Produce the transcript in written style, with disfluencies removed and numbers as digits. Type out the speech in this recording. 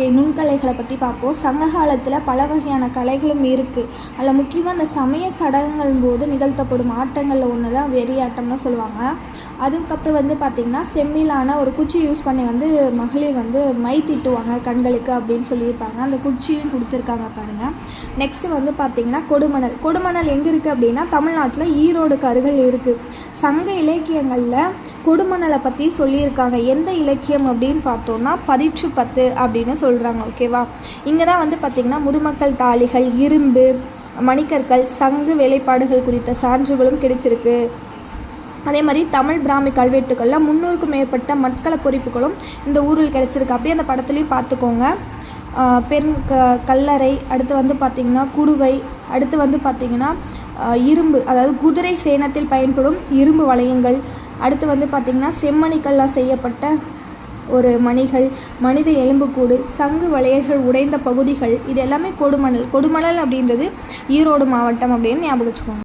Okay, நுண்கலைகளை பற்றி பார்ப்போம். சங்க காலத்தில் பல வகையான கலைகளும் இருக்குது. அதில் முக்கியமாக அந்த சமய சடங்குகள் போது நிகழ்த்தப்படும் ஆட்டங்களில் ஒன்று தான் வெறியாட்டம்னு சொல்லுவாங்க. அதுக்கப்புறம் பார்த்திங்கன்னா செம்மிலான ஒரு குச்சி யூஸ் பண்ணி மகளிர் மை தீட்டுவாங்க கண்களுக்கு அப்படின்னு சொல்லியிருப்பாங்க. அந்த குச்சியும் கொடுத்துருக்காங்க பாருங்கள். நெக்ஸ்ட்டு பார்த்திங்கன்னா கொடுமணல். கொடுமணல் எங்கே இருக்குது அப்படின்னா தமிழ்நாட்டில் ஈரோடுக்கு அருகில் இருக்குது. சங்க இலக்கியங்களில் கொடுமணலை பற்றி சொல்லியிருக்காங்க. எந்த இலக்கியம் அப்படின்னு பார்த்தோன்னா 10 அப்படின்னு சொல்கிறாங்க. ஓகேவா, இங்கே தான் பார்த்திங்கன்னா முதுமக்கள் தாளிகள், இரும்பு, மணிக்கற்கள், சங்கு வேலைப்பாடுகள் குறித்த சான்றுகளும் கிடைச்சிருக்கு. அதே மாதிரி தமிழ் பிராமி கல்வெட்டுக்களில் 300க்கும் மேற்பட்ட மட்கள பொறிப்புகளும் இந்த ஊரில் கிடச்சிருக்கு. அப்படியே அந்த படத்துலையும் பார்த்துக்கோங்க. பெண் கல்லறை, அடுத்து பார்த்திங்கன்னா குடுவை, அடுத்து பார்த்திங்கன்னா இரும்பு, அதாவது குதிரை சேணத்தில் பயன்படும் இரும்பு வளையங்கள், அடுத்து பார்த்திங்கன்னா செம்மணிக்கல்லால் செய்யப்பட்ட ஒரு மணிகள், மனித எலும்புக்கூடு, சங்கு வளையல்கள் உடைந்த பகுதிகள், இது எல்லாமே கொடுமணல். கொடுமணல் அப்படின்றது ஈரோடு மாவட்டம் அப்படின்னு ஞாபகம் வச்சுக்கோங்க.